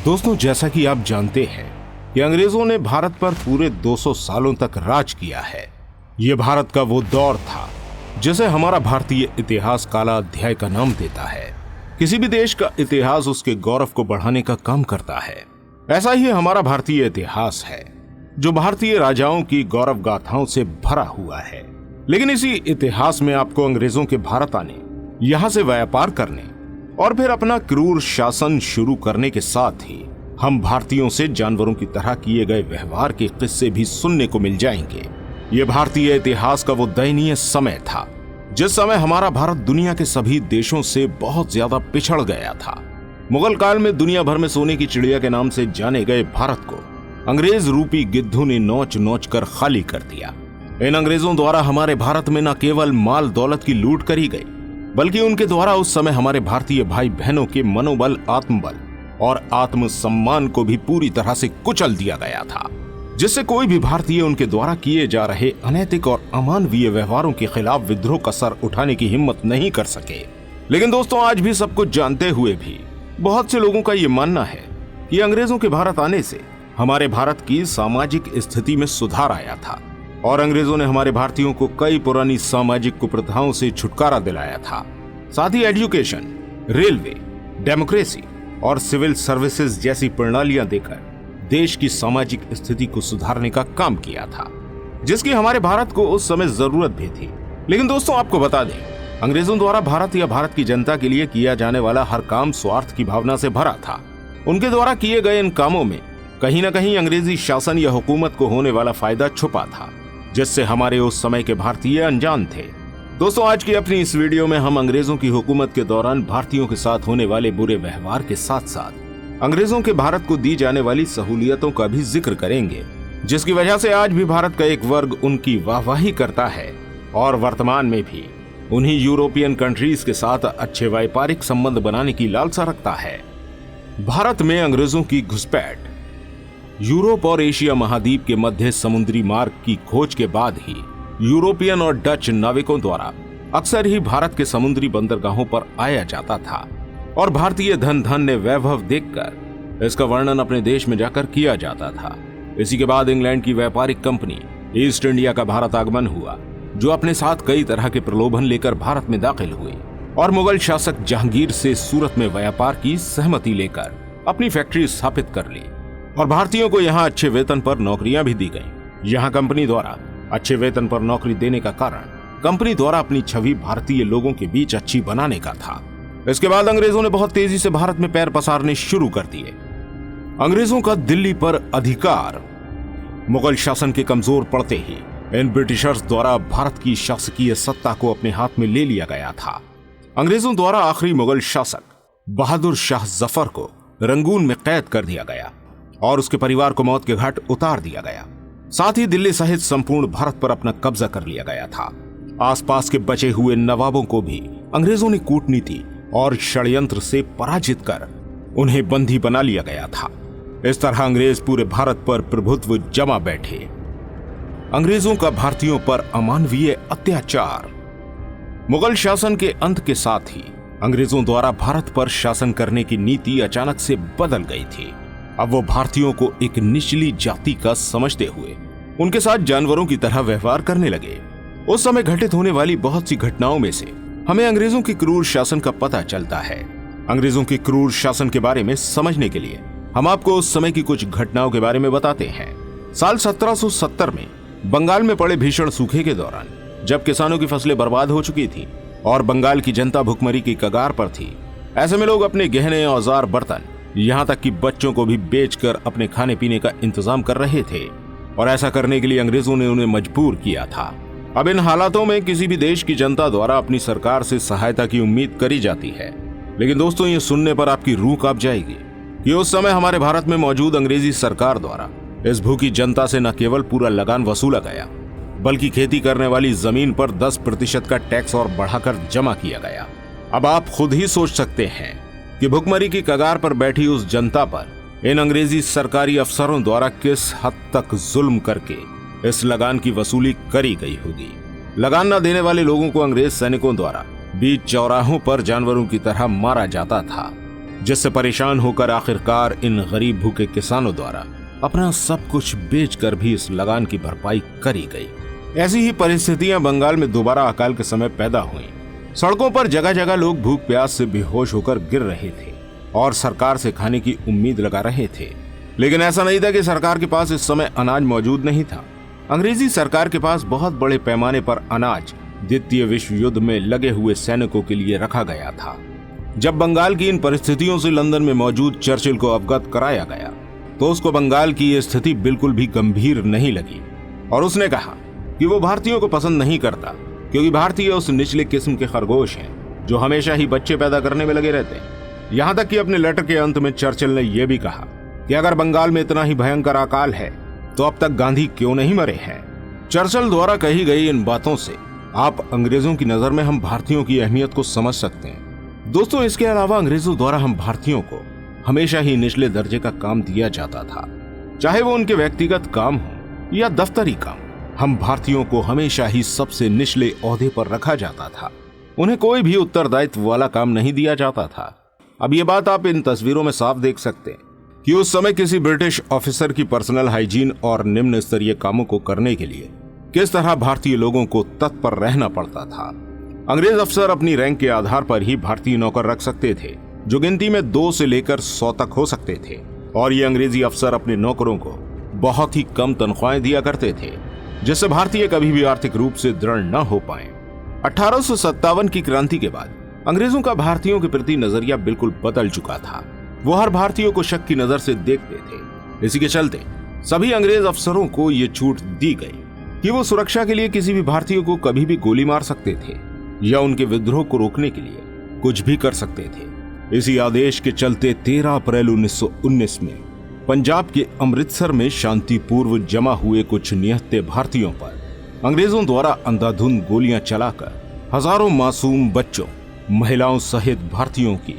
दोस्तों, जैसा कि आप जानते हैं कि अंग्रेजों ने भारत पर पूरे 200 सालों तक राज किया है। ये भारत का वो दौर था जिसे हमारा भारतीय इतिहास काला अध्याय का नाम देता है। किसी भी देश का इतिहास उसके गौरव को बढ़ाने का काम करता है। ऐसा ही हमारा भारतीय इतिहास है जो भारतीय राजाओं की गौरव गाथाओं से भरा हुआ है। लेकिन इसी इतिहास में आपको अंग्रेजों के भारत आने, यहां से व्यापार करने और फिर अपना क्रूर शासन शुरू करने के साथ ही हम भारतीयों से जानवरों की तरह किए गए व्यवहार के किस्से भी सुनने को मिल जाएंगे। ये भारतीय इतिहास का वो दयनीय समय था जिस समय हमारा भारत दुनिया के सभी देशों से बहुत ज्यादा पिछड़ गया था। मुगल काल में दुनिया भर में सोने की चिड़िया के नाम से जाने गए भारत को अंग्रेज रूपी गिद्धों ने नोच नोच कर खाली कर दिया। इन अंग्रेजों द्वारा हमारे भारत में न केवल माल दौलत की लूट करी गई, बल्कि उनके द्वारा उस समय हमारे भारतीय भाई बहनों के मनोबल, आत्मबल और आत्मसम्मान को भी पूरी तरह से कुचल दिया गया था, जिससे कोई भी भारतीय उनके द्वारा किए जा रहे अनैतिक और अमानवीय व्यवहारों के खिलाफ विद्रोह का सर उठाने की हिम्मत नहीं कर सके। लेकिन दोस्तों, आज भी सब कुछ जानते हुए भी बहुत से लोगों का ये मानना है कि अंग्रेजों के भारत आने से हमारे भारत की सामाजिक स्थिति में सुधार आया था और अंग्रेजों ने हमारे भारतीयों को कई पुरानी सामाजिक कुप्रथाओं से छुटकारा दिलाया था। साथ ही एजुकेशन, रेलवे, डेमोक्रेसी और सिविल सर्विसेज जैसी प्रणालियां देकर देश की सामाजिक स्थिति को सुधारने का काम किया था, जिसकी हमारे भारत को उस समय जरूरत भी थी। लेकिन दोस्तों, आपको बता दें, अंग्रेजों द्वारा भारत या भारत की जनता के लिए किया जाने वाला हर काम स्वार्थ की भावना से भरा था। उनके द्वारा किए गए इन कामों में कहीं न कहीं अंग्रेजी शासन या हुकूमत को होने वाला फायदा छुपा था, जिससे हमारे उस समय के भारतीय अनजान थे। दोस्तों, आज की अपनी इस वीडियो में हम अंग्रेजों की हुकूमत के दौरान भारतीयों के साथ होने वाले बुरे व्यवहार के साथ साथ अंग्रेजों के भारत को दी जाने वाली सहूलियतों का भी जिक्र करेंगे, जिसकी वजह से आज भी भारत का एक वर्ग उनकी वाहवाही करता है और वर्तमान में भी उन्हीं यूरोपियन कंट्रीज के साथ अच्छे व्यापारिक संबंध बनाने की लालसा रखता है। भारत में अंग्रेजों की घुसपैठ यूरोप और एशिया महाद्वीप के मध्य समुद्री मार्ग की खोज के बाद ही यूरोपियन और डच नाविकों द्वारा अक्सर ही भारत के समुद्री बंदरगाहों पर आया जाता था और भारतीय धन धान्य वैभव देखकर इसका वर्णन अपने देश में जाकर किया जाता था। इसी के बाद इंग्लैंड की व्यापारिक कंपनी ईस्ट इंडिया का भारत आगमन हुआ, जो अपने साथ कई तरह के प्रलोभन लेकर भारत में दाखिल हुई और मुगल शासक जहांगीर से सूरत में व्यापार की सहमति लेकर अपनी फैक्ट्री स्थापित कर ली और भारतीयों को यहाँ अच्छे वेतन पर नौकरियां भी दी गईं। यहाँ कंपनी द्वारा अच्छे वेतन पर नौकरी देने का कारण कंपनी द्वारा अपनी छवि भारतीय लोगों के बीच अच्छी बनाने का था। इसके बाद अंग्रेजों ने बहुत तेजी से भारत में पैर पसारने शुरू कर दिए। अंग्रेजों का दिल्ली पर अधिकार मुगल शासन के कमजोर पड़ते ही इन ब्रिटिशर्स द्वारा भारत की शासकीय सत्ता को अपने हाथ में ले लिया गया था। अंग्रेजों द्वारा आखिरी मुगल शासक बहादुर शाह जफर को रंगून में कैद कर दिया गया और उसके परिवार को मौत के घाट उतार दिया गया। साथ ही दिल्ली सहित संपूर्ण भारत पर अपना कब्जा कर लिया गया था। आसपास के बचे हुए नवाबों को भी अंग्रेजों ने कूटनीति और षड्यंत्र से पराजित कर उन्हें बंदी बना लिया गया था। इस तरह अंग्रेज पूरे भारत पर प्रभुत्व जमा बैठे। अंग्रेजों का भारतीयों पर अमानवीय अत्याचार। मुगल शासन के अंत के साथ ही अंग्रेजों द्वारा भारत पर शासन करने की नीति अचानक से बदल गई थी। अब वो भारतीयों को एक निचली जाति का समझते हुए उनके साथ जानवरों की तरह व्यवहार करने लगे। उस समय घटित होने वाली बहुत सी घटनाओं में से हमें अंग्रेजों के क्रूर शासन का पता चलता है। अंग्रेजों के क्रूर शासन के बारे में समझने के लिए हम आपको उस समय की कुछ घटनाओं के बारे में बताते हैं। साल 1770 में बंगाल में पड़े भीषण सूखे के दौरान, जब किसानों की फसलें बर्बाद हो चुकी थी और बंगाल की जनता भुखमरी की कगार पर थी, ऐसे में लोग अपने गहने, औजार, बर्तन, यहाँ तक कि बच्चों को भी बेचकर अपने खाने पीने का इंतजाम कर रहे थे और ऐसा करने के लिए अंग्रेजों ने उन्हें मजबूर किया था। अब इन हालातों में किसी भी देश की जनता द्वारा अपनी सरकार से सहायता की उम्मीद करी जाती है। लेकिन दोस्तों, ये सुनने पर आपकी रूह कांप जाएगी कि उस समय हमारे भारत में मौजूद अंग्रेजी सरकार द्वारा इस भूखी जनता से न केवल पूरा लगान वसूला गया, बल्कि खेती करने वाली जमीन पर 10% का टैक्स और बढ़ाकर जमा किया गया। अब आप खुद ही सोच सकते हैं कि भुखमरी की कगार पर बैठी उस जनता पर इन अंग्रेजी सरकारी अफसरों द्वारा किस हद तक जुल्म करके इस लगान की वसूली करी गई होगी। लगान न देने वाले लोगों को अंग्रेज सैनिकों द्वारा बीच चौराहों पर जानवरों की तरह मारा जाता था। जिससे परेशान होकर आखिरकार इन गरीब भूखे किसानों द्वारा अपना सब कुछ बेचकर भी इस लगान की भरपाई करी गई। ऐसी ही परिस्थितियां बंगाल में दोबारा अकाल के समय पैदा हुई। सड़कों पर जगह जगह लोग भूख प्यास से बेहोश होकर गिर रहे थे और सरकार से खाने की उम्मीद लगा रहे थे। लेकिन ऐसा नहीं था कि सरकार के पास इस समय अनाज मौजूद नहीं था। अंग्रेजी सरकार के पास बहुत बड़े पैमाने पर अनाज द्वितीय विश्व युद्ध में लगे हुए सैनिकों के लिए रखा गया था। जब बंगाल की इन परिस्थितियों से लंदन में मौजूद चर्चिल को अवगत कराया गया तो उसको बंगाल की ये स्थिति बिल्कुल भी गंभीर नहीं लगी और उसने कहा कि वो भारतीयों को पसंद नहीं करता, क्योंकि भारतीय उस निचले किस्म के खरगोश हैं जो हमेशा ही बच्चे पैदा करने में लगे रहते हैं। यहाँ तक कि अपने लेटर के अंत में चर्चिल ने यह भी कहा कि अगर बंगाल में इतना ही भयंकर अकाल है तो अब तक गांधी क्यों नहीं मरे हैं। चर्चिल द्वारा कही गई इन बातों से आप अंग्रेजों की नजर में हम भारतीयों की अहमियत को समझ सकते हैं। दोस्तों, इसके अलावा अंग्रेजों द्वारा हम भारतीयों को हमेशा ही निचले दर्जे का काम दिया जाता था, चाहे वो उनके व्यक्तिगत काम हो या दफ्तरी काम। हम भारतीयों को हमेशा ही सबसे निचले ओहदे पर रखा जाता था। उन्हें कोई भी उत्तरदायित्व वाला काम नहीं दिया जाता था। अब ये बात आप इन तस्वीरों में साफ देख सकते हैं कि उस समय किसी ब्रिटिश ऑफिसर की पर्सनल हाइजीन और निम्न स्तरीय कामों को करने के लिए किस तरह भारतीय लोगों को तत्पर रहना पड़ता था। अंग्रेज अफसर अपनी रैंक के आधार पर ही भारतीय नौकर रख सकते थे, जो गिनती में 2 से लेकर 100 तक हो सकते थे, और ये अंग्रेजी अफसर अपने नौकरों को बहुत ही कम तनख्वाहें दिया करते थे, जिससे भारतीय कभी भी आर्थिक रूप से दृढ़ न हो पाए। 1857 की क्रांति के बाद अंग्रेजों का भारतीयों के प्रति नजरिया बिल्कुल बदल चुका था। वो हर भारतीय को शक की नजर से देखते थे। इसी के चलते सभी अंग्रेज अफसरों को ये छूट दी गई कि वो सुरक्षा के लिए किसी भी भारतीय को कभी भी गोली मार सकते थे या उनके विद्रोह को रोकने के लिए कुछ भी कर सकते थे। इसी आदेश के चलते 13 अप्रैल 1919 में पंजाब के अमृतसर में शांतिपूर्व जमा हुए कुछ निहत्थे भारतीयों पर अंग्रेजों द्वारा अंधाधुंध गोलियां चलाकर हजारों मासूम बच्चों, महिलाओं सहित भारतीयों की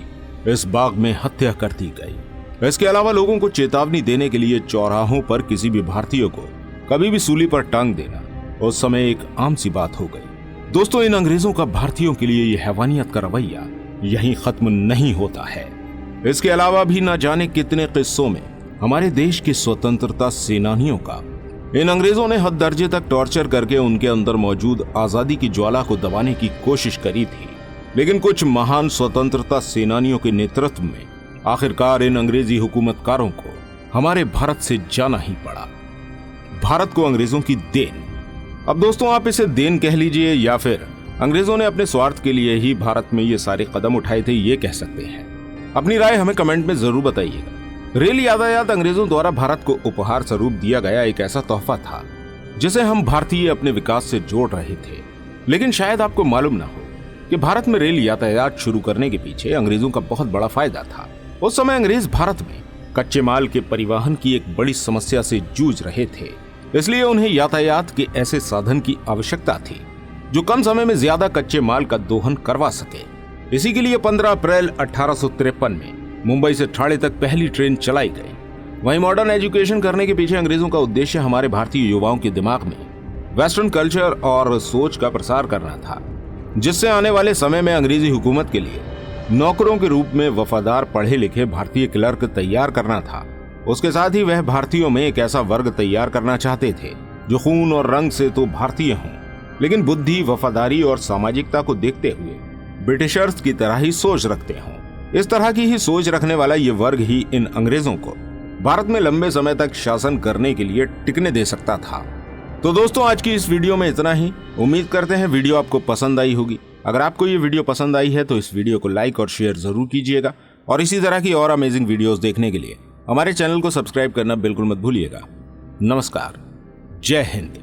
इस बाग में हत्या कर दी गई। इसके अलावा लोगों को चेतावनी देने के लिए चौराहों पर किसी भी भारतीय को कभी भी सूली पर टांग देना उस समय एक आम सी बात हो गई। दोस्तों, इन अंग्रेजों का भारतीयों के लिए यह हैवानियत का रवैया यहीं खत्म नहीं होता है। इसके अलावा भी न जाने कितने किस्सों में हमारे देश के स्वतंत्रता सेनानियों का इन अंग्रेजों ने हद दर्जे तक टॉर्चर करके उनके अंदर मौजूद आजादी की ज्वाला को दबाने की कोशिश करी थी। लेकिन कुछ महान स्वतंत्रता सेनानियों के नेतृत्व में आखिरकार इन अंग्रेजी हुकूमतकारों को हमारे भारत से जाना ही पड़ा। भारत को अंग्रेजों की देन। अब दोस्तों, आप इसे देन कह लीजिए या फिर अंग्रेजों ने अपने स्वार्थ के लिए ही भारत में ये सारे कदम उठाए थे, ये कह सकते हैं। अपनी राय हमें कमेंट में जरूर बताइएगा। रेल यातायात अंग्रेजों द्वारा भारत को उपहार स्वरूप दिया गया एक ऐसा तोहफा था जिसे हम भारतीय अपने विकास से जोड़ रहे थे। लेकिन शायद आपको मालूम ना हो कि भारत में रेल यातायात शुरू करने के पीछे अंग्रेजों का बहुत बड़ा फायदा था। उस समय अंग्रेज भारत में कच्चे माल के परिवहन की एक बड़ी समस्या से जूझ रहे थे, इसलिए उन्हें यातायात के ऐसे साधन की आवश्यकता थी जो कम समय में ज्यादा कच्चे माल का दोहन करवा सके। इसी के लिए 15 अप्रैल 1853 में मुंबई से ठाणे तक पहली ट्रेन चलाई गई। वहीं मॉडर्न एजुकेशन करने के पीछे अंग्रेजों का उद्देश्य हमारे भारतीय युवाओं के दिमाग में वेस्टर्न कल्चर और सोच का प्रसार करना था, जिससे आने वाले समय में अंग्रेजी हुकूमत के लिए नौकरों के रूप में वफादार पढ़े लिखे भारतीय क्लर्क तैयार करना था। उसके साथ ही वह भारतीयों में एक ऐसा वर्ग तैयार करना चाहते थे जो खून और रंग से तो भारतीय हों, लेकिन बुद्धि, वफादारी और सामाजिकता को देखते हुए ब्रिटिशर्स की तरह ही सोच रखते हों। इस तरह की ही सोच रखने वाला ये वर्ग ही इन अंग्रेजों को भारत में लंबे समय तक शासन करने के लिए टिकने दे सकता था। तो दोस्तों, आज की इस वीडियो में इतना ही। उम्मीद करते हैं वीडियो आपको पसंद आई होगी। अगर आपको ये वीडियो पसंद आई है तो इस वीडियो को लाइक और शेयर जरूर कीजिएगा, और इसी तरह की और अमेजिंग वीडियोस देखने के लिए हमारे चैनल को सब्सक्राइब करना बिल्कुल मत भूलिएगा। नमस्कार, जय हिंद।